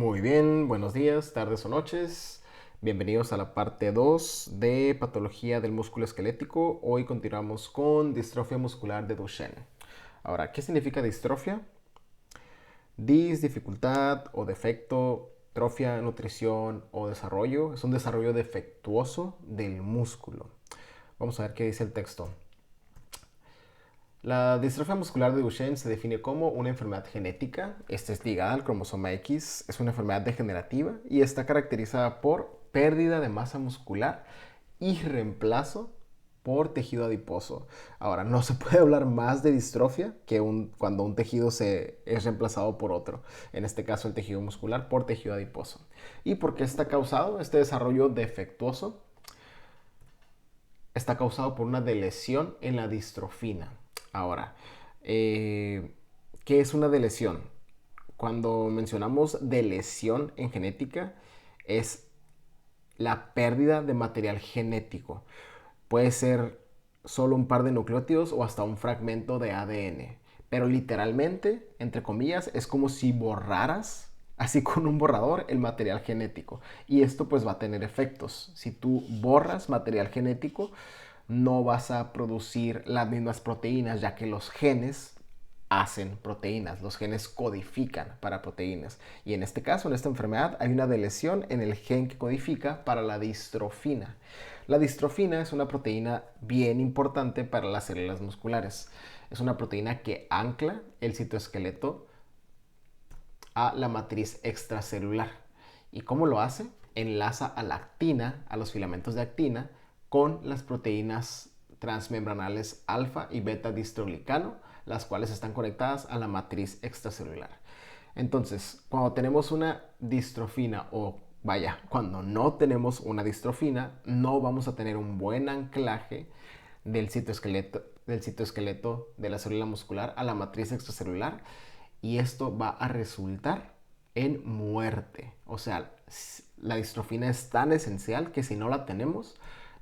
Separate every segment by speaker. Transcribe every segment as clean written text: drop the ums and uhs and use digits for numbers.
Speaker 1: Muy bien, buenos días, tardes o noches. Bienvenidos a la parte 2 de patología del músculo esquelético. Hoy continuamos con distrofia muscular de Duchenne. Ahora, ¿qué significa distrofia? Dis, dificultad o defecto, trofia, nutrición o desarrollo. Es un desarrollo defectuoso del músculo. Vamos a ver qué dice el texto. La distrofia muscular de Duchenne se define como una enfermedad genética. Esta es ligada al cromosoma X, es una enfermedad degenerativa y está caracterizada por pérdida de masa muscular y reemplazo por tejido adiposo. Ahora, no se puede hablar más de distrofia que cuando un tejido es reemplazado por otro. En este caso, el tejido muscular por tejido adiposo. ¿Y por qué está causado este desarrollo defectuoso? Está causado por una delesión en la distrofina. Ahora, ¿qué es una delesión? Cuando mencionamos delesión en genética, es la pérdida de material genético. Puede ser solo un par de nucleótidos o hasta un fragmento de ADN. Pero literalmente, entre comillas, es como si borraras, así con un borrador, el material genético. Y esto pues va a tener efectos. Si tú borras material genético, no vas a producir las mismas proteínas, ya que los genes hacen proteínas, los genes codifican para proteínas. Y en este caso, en esta enfermedad, hay una delesión en el gen que codifica para la distrofina. La distrofina es una proteína bien importante para las células musculares. Es una proteína que ancla el citoesqueleto a la matriz extracelular. ¿Y cómo lo hace? Enlaza a la actina, a los filamentos de actina, con las proteínas transmembranales alfa y beta distroglicano, las cuales están conectadas a la matriz extracelular. Entonces, cuando tenemos una distrofina cuando no tenemos una distrofina, no vamos a tener un buen anclaje del citoesqueleto de la célula muscular a la matriz extracelular y esto va a resultar en muerte. O sea, la distrofina es tan esencial que si no la tenemos,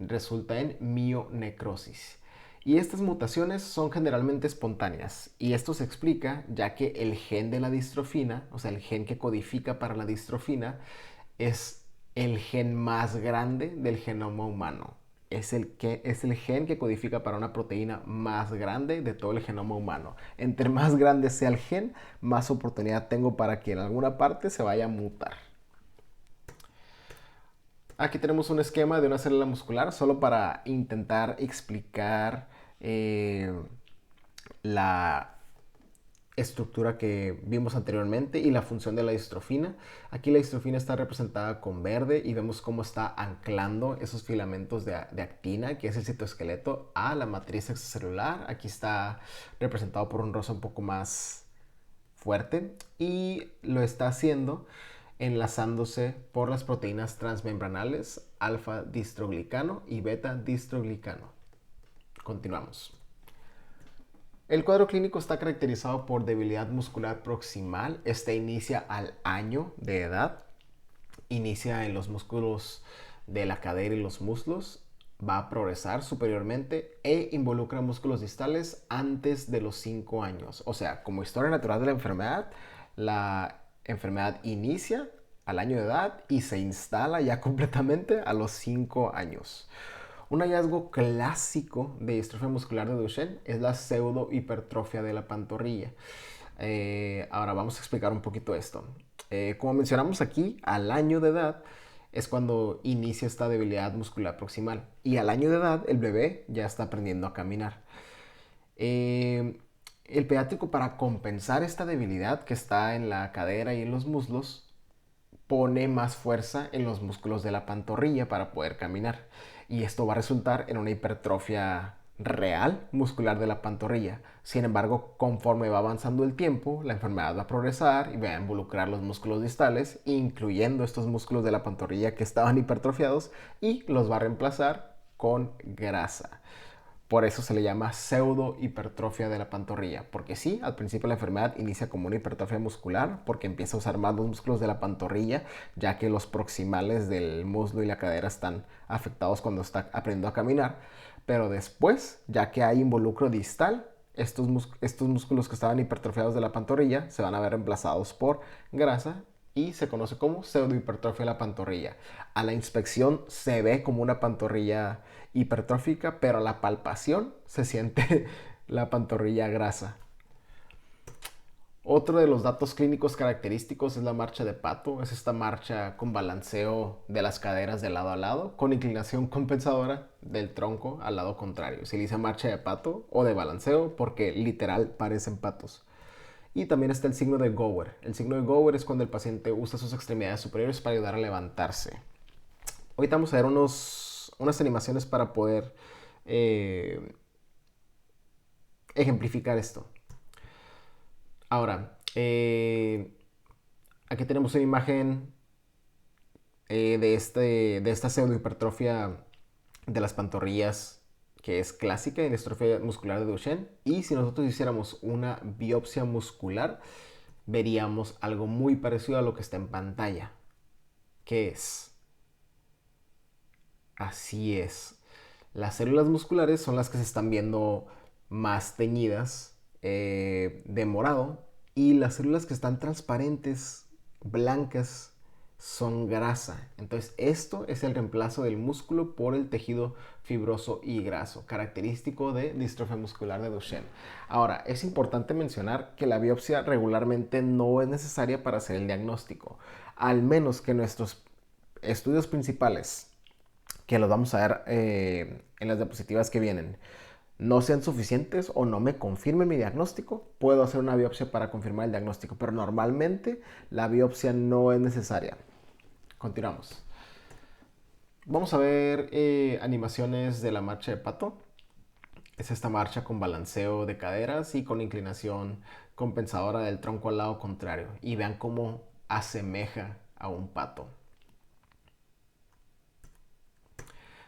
Speaker 1: resulta en mionecrosis. Y estas mutaciones son generalmente espontáneas. Y esto se explica ya que el gen de la distrofina, o sea, el gen que codifica para la distrofina, es el gen más grande del genoma humano. Es el gen que codifica para una proteína más grande de todo el genoma humano. Entre más grande sea el gen, más oportunidad tengo para que en alguna parte se vaya a mutar. Aquí tenemos un esquema de una célula muscular solo para intentar explicar la estructura que vimos anteriormente y la función de la distrofina. Aquí la distrofina está representada con verde y vemos cómo está anclando esos filamentos de actina, que es el citoesqueleto, a la matriz extracelular. Aquí está representado por un rosa un poco más fuerte y lo está haciendo enlazándose por las proteínas transmembranales alfa distroglicano y beta distroglicano. Continuamos. El cuadro clínico está caracterizado por debilidad muscular proximal. Este inicia al año de edad. Inicia en los músculos de la cadera y los muslos. Va a progresar superiormente e involucra músculos distales antes de los 5 años. O sea, como historia natural de la enfermedad inicia al año de edad y se instala ya completamente a los 5 años. Un hallazgo clásico de distrofia muscular de Duchenne es la pseudohipertrofia de la pantorrilla. Ahora vamos a explicar un poquito esto. Como mencionamos aquí, al año de edad es cuando inicia esta debilidad muscular proximal. Y al año de edad el bebé ya está aprendiendo a caminar. El pediátrico, para compensar esta debilidad que está en la cadera y en los muslos, pone más fuerza en los músculos de la pantorrilla para poder caminar. Y esto va a resultar en una hipertrofia real muscular de la pantorrilla. Sin embargo, conforme va avanzando el tiempo, la enfermedad va a progresar y va a involucrar los músculos distales, incluyendo estos músculos de la pantorrilla que estaban hipertrofiados, y los va a reemplazar con grasa. Por eso se le llama pseudohipertrofia de la pantorrilla. Porque sí, al principio la enfermedad inicia como una hipertrofia muscular porque empieza a usar más los músculos de la pantorrilla, ya que los proximales del muslo y la cadera están afectados cuando está aprendiendo a caminar. Pero después, ya que hay involucro distal, estos músculos que estaban hipertrofiados de la pantorrilla se van a ver reemplazados por grasa y se conoce como pseudohipertrofia de la pantorrilla. A la inspección se ve como una pantorrilla hipertrófica, pero a la palpación se siente la pantorrilla grasa. Otro de los datos clínicos característicos es la marcha de pato. Es esta marcha con balanceo de las caderas de lado a lado, con inclinación compensadora del tronco al lado contrario. Se dice marcha de pato o de balanceo porque literal parecen patos. Y también está el signo de Gower. El signo de Gower es cuando el paciente usa sus extremidades superiores para ayudar a levantarse. Ahorita vamos a ver unas animaciones para poder ejemplificar esto. Ahora, aquí tenemos una imagen de esta pseudohipertrofia de las pantorrillas que es clásica en la distrofia muscular de Duchenne. Y si nosotros hiciéramos una biopsia muscular, veríamos algo muy parecido a lo que está en pantalla. ¿Qué es? Así es. Las células musculares son las que se están viendo más teñidas de morado, y las células que están transparentes, blancas, son grasa. Entonces esto es el reemplazo del músculo por el tejido fibroso y graso, característico de distrofia muscular de Duchenne. Ahora, es importante mencionar que la biopsia regularmente no es necesaria para hacer el diagnóstico, al menos que nuestros estudios principales, que los vamos a ver en las diapositivas que vienen, no sean suficientes o no me confirmen mi diagnóstico. Puedo hacer una biopsia para confirmar el diagnóstico, pero normalmente la biopsia no es necesaria. Continuamos. Vamos a ver animaciones de la marcha de pato. Es esta marcha con balanceo de caderas y con inclinación compensadora del tronco al lado contrario. Y vean cómo asemeja a un pato.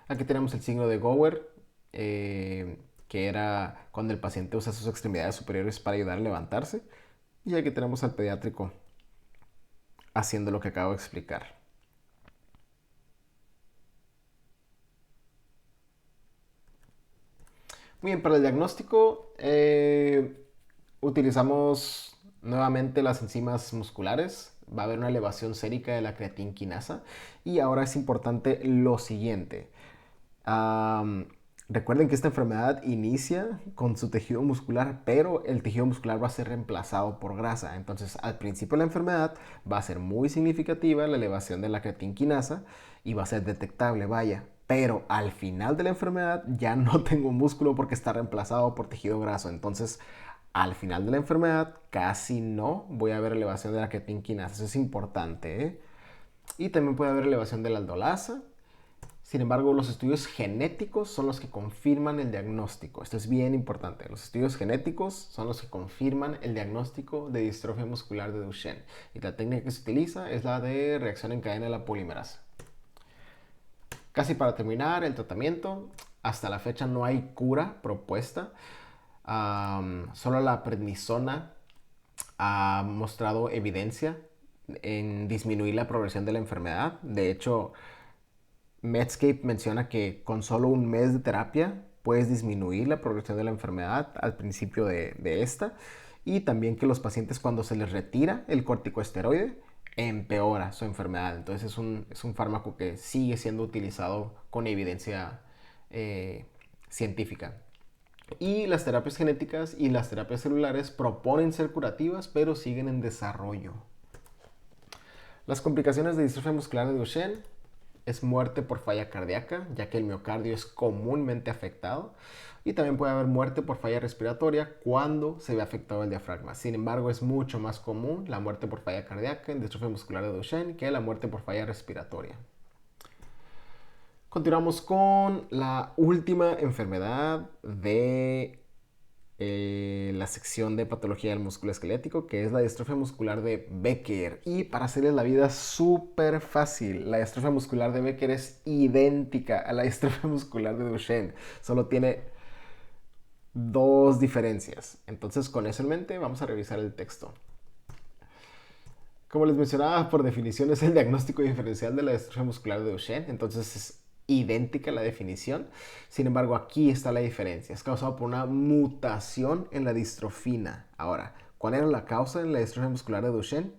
Speaker 1: Aquí tenemos el signo de Gower, que era cuando el paciente usa sus extremidades superiores para ayudar a levantarse. Y aquí tenemos al pediátrico haciendo lo que acabo de explicar. Muy bien, para el diagnóstico utilizamos nuevamente las enzimas musculares. Va a haber una elevación sérica de la creatinquinasa. Y ahora es importante lo siguiente. Recuerden que esta enfermedad inicia con su tejido muscular, pero el tejido muscular va a ser reemplazado por grasa. Entonces, al principio de la enfermedad va a ser muy significativa la elevación de la creatinquinasa y va a ser detectable, vaya. Pero al final de la enfermedad ya no tengo músculo porque está reemplazado por tejido graso. Entonces, al final de la enfermedad casi no voy a ver elevación de la creatinquinasa. Eso es importante, ¿eh? Y también puede haber elevación de la aldolasa. Sin embargo, los estudios genéticos son los que confirman el diagnóstico. Esto es bien importante. Los estudios genéticos son los que confirman el diagnóstico de distrofia muscular de Duchenne. Y la técnica que se utiliza es la de reacción en cadena de la polimerasa. Casi para terminar el tratamiento, hasta la fecha no hay cura propuesta. Solo la prednisona ha mostrado evidencia en disminuir la progresión de la enfermedad. De hecho, Medscape menciona que con solo un mes de terapia puedes disminuir la progresión de la enfermedad al principio de esta, y también que los pacientes, cuando se les retira el corticosteroide, empeora su enfermedad. Entonces es un fármaco que sigue siendo utilizado con evidencia científica. Y las terapias genéticas y las terapias celulares proponen ser curativas, pero siguen en desarrollo. Las complicaciones de distrofia muscular de Duchenne es muerte por falla cardíaca, ya que el miocardio es comúnmente afectado. Y también puede haber muerte por falla respiratoria cuando se ve afectado el diafragma. Sin embargo, es mucho más común la muerte por falla cardíaca en distrofia muscular de Duchenne que la muerte por falla respiratoria. Continuamos con la última enfermedad de la sección de patología del músculo esquelético, que es la distrofia muscular de Becker. Y para hacerles la vida súper fácil, la distrofia muscular de Becker es idéntica a la distrofia muscular de Duchenne, solo tiene dos diferencias. Entonces, con eso en mente, vamos a revisar el texto. Como les mencionaba, por definición es el diagnóstico diferencial de la distrofia muscular de Duchenne. Entonces es idéntica la definición. Sin embargo, aquí está la diferencia. Es causado por una mutación en la distrofina. Ahora, ¿cuál era la causa en la distrofia muscular de Duchenne?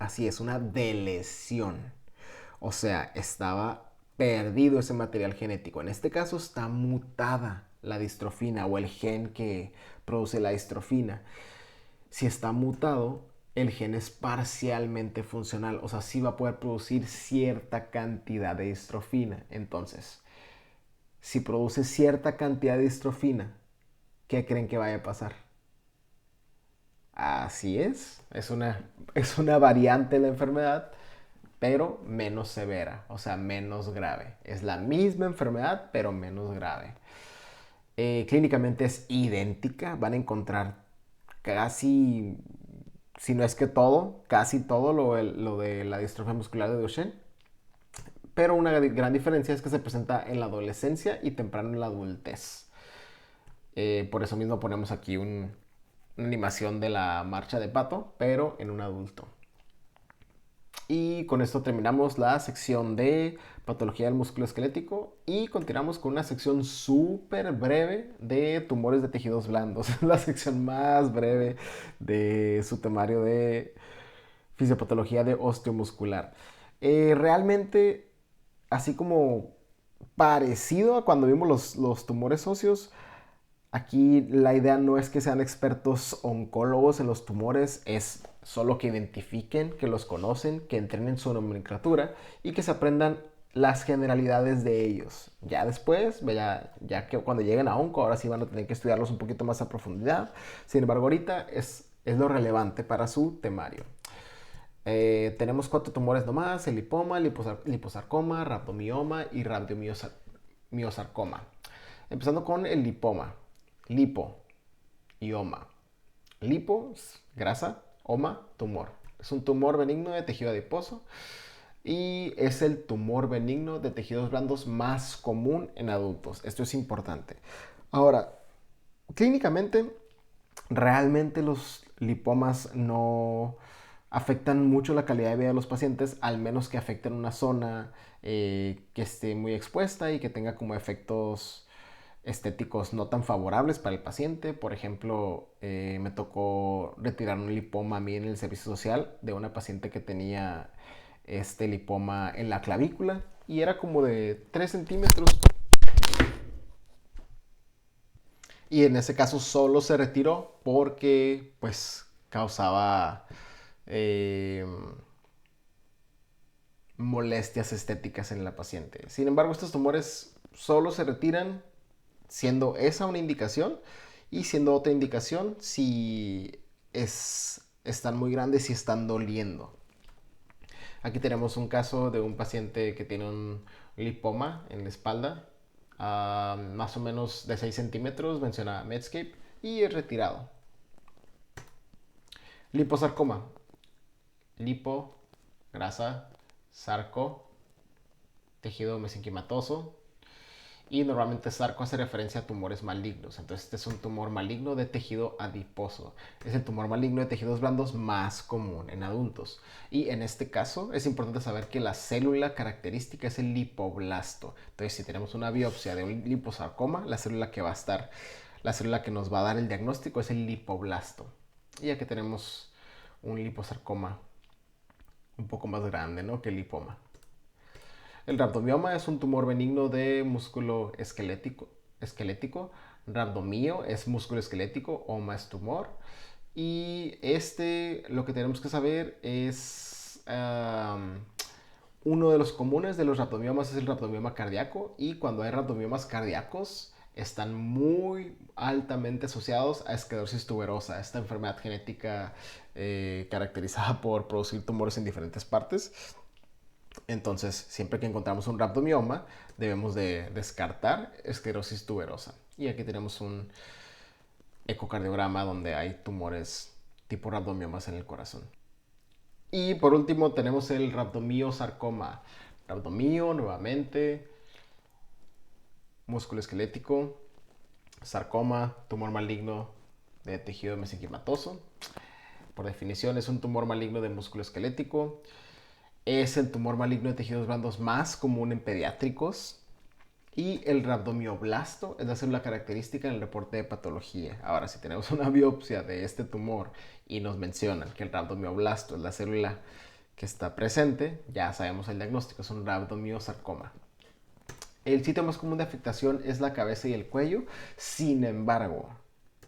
Speaker 1: Así es, una deleción. O sea, estaba perdido ese material genético. En este caso está mutada la distrofina o el gen que produce la distrofina. Si está mutado, el gen es parcialmente funcional, o sea, sí va a poder producir cierta cantidad de distrofina. Entonces, si produce cierta cantidad de distrofina, ¿qué creen que vaya a pasar? Así es una variante de la enfermedad, pero menos severa, o sea, menos grave. Es la misma enfermedad, pero menos grave. Clínicamente es idéntica, van a encontrar casi, si no es que todo, casi todo lo de la distrofia muscular de Duchenne. Pero una gran diferencia es que se presenta en la adolescencia y temprano en la adultez. Por eso mismo ponemos aquí una animación de la marcha de Pato, pero en un adulto. Y con esto terminamos la sección de patología del músculo esquelético y continuamos con una sección súper breve de tumores de tejidos blandos. La sección más breve de su temario de fisiopatología de osteomuscular. Realmente, así como parecido a cuando vimos los tumores óseos, aquí la idea no es que sean expertos oncólogos en los tumores, es solo que identifiquen, que los conocen, que entrenen su nomenclatura y que se aprendan las generalidades de ellos. Ya después, ya que cuando lleguen a onco, ahora sí van a tener que estudiarlos un poquito más a profundidad. Sin embargo, ahorita es lo relevante para su temario. Tenemos 4 tumores nomás: el lipoma, liposarcoma, rhabdomioma y rhabdomiosarcoma. Empezando con el lipoma. Lipo y oma. Lipo, grasa; oma, tumor. Es un tumor benigno de tejido adiposo y es el tumor benigno de tejidos blandos más común en adultos. Esto es importante. Ahora, clínicamente, realmente los lipomas no afectan mucho la calidad de vida de los pacientes, al menos que afecten una zona que esté muy expuesta y que tenga como efectos estéticos no tan favorables para el paciente. Por ejemplo, me tocó retirar un lipoma a mí en el servicio social de una paciente que tenía este lipoma en la clavícula y era como de 3 centímetros. Y en ese caso solo se retiró porque pues causaba eh, molestias estéticas en la paciente. Sin embargo, estos tumores solo se retiran siendo esa una indicación y siendo otra indicación si están muy grandes y están doliendo. Aquí tenemos un caso de un paciente que tiene un lipoma en la espalda, más o menos de 6 centímetros, menciona Medscape, y es retirado. Liposarcoma. Lipo, grasa; sarco, tejido mesenquimatoso. Y normalmente sarco hace referencia a tumores malignos. Entonces este es un tumor maligno de tejido adiposo. Es el tumor maligno de tejidos blandos más común en adultos. Y en este caso es importante saber que la célula característica es el lipoblasto. Entonces si tenemos una biopsia de un liposarcoma, la célula que nos va a dar el diagnóstico es el lipoblasto. Y aquí tenemos un liposarcoma un poco más grande, ¿no?, que el lipoma. El rhabdomioma es un tumor benigno de músculo esquelético. Rhabdomio es músculo esquelético, oma es tumor. Y lo que tenemos que saber es uno de los comunes de los rhabdomiomas es el rhabdomioma cardíaco, y cuando hay rhabdomiomas cardíacos están muy altamente asociados a esclerosis tuberosa, esta enfermedad genética caracterizada por producir tumores en diferentes partes. Entonces, siempre que encontramos un rhabdomioma, debemos de descartar esclerosis tuberosa. Y aquí tenemos un ecocardiograma donde hay tumores tipo rhabdomiomas en el corazón. Y por último tenemos el rhabdomiosarcoma. Rhabdomio, nuevamente, músculo esquelético; sarcoma, tumor maligno de tejido mesenquimatoso. Por definición es un tumor maligno de músculo esquelético. Es el tumor maligno de tejidos blandos más común en pediátricos. Y el rhabdomioblasto es la célula característica en el reporte de patología. Ahora, si tenemos una biopsia de este tumor y nos mencionan que el rhabdomioblasto es la célula que está presente, ya sabemos el diagnóstico, es un rabdomiosarcoma. El sitio más común de afectación es la cabeza y el cuello. Sin embargo,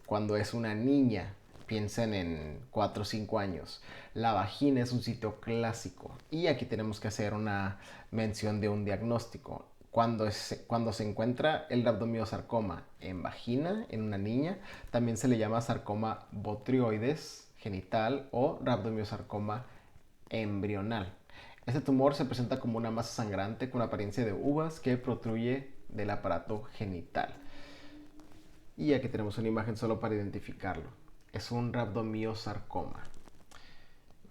Speaker 1: cuando es una niña, piensen en 4 o 5 años, la vagina es un sitio clásico. Y aquí tenemos que hacer una mención de un diagnóstico. Cuando se encuentra el rabdomiosarcoma en vagina, en una niña, también se le llama sarcoma botrioides genital o rabdomiosarcoma embrional. Este tumor se presenta como una masa sangrante con apariencia de uvas que protruye del aparato genital. Y aquí tenemos una imagen solo para identificarlo. Es un rabdomiosarcoma.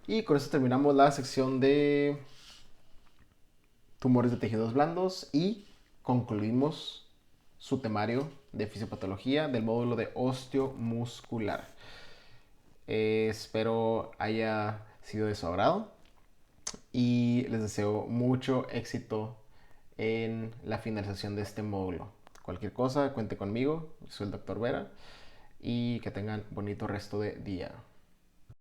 Speaker 1: Y con esto terminamos la sección de tumores de tejidos blandos y concluimos su temario de fisiopatología del módulo de osteomuscular. Espero haya sido de su agrado y les deseo mucho éxito en la finalización de este módulo. Cualquier cosa, cuente conmigo, soy el Dr. Vera y que tengan bonito resto de día.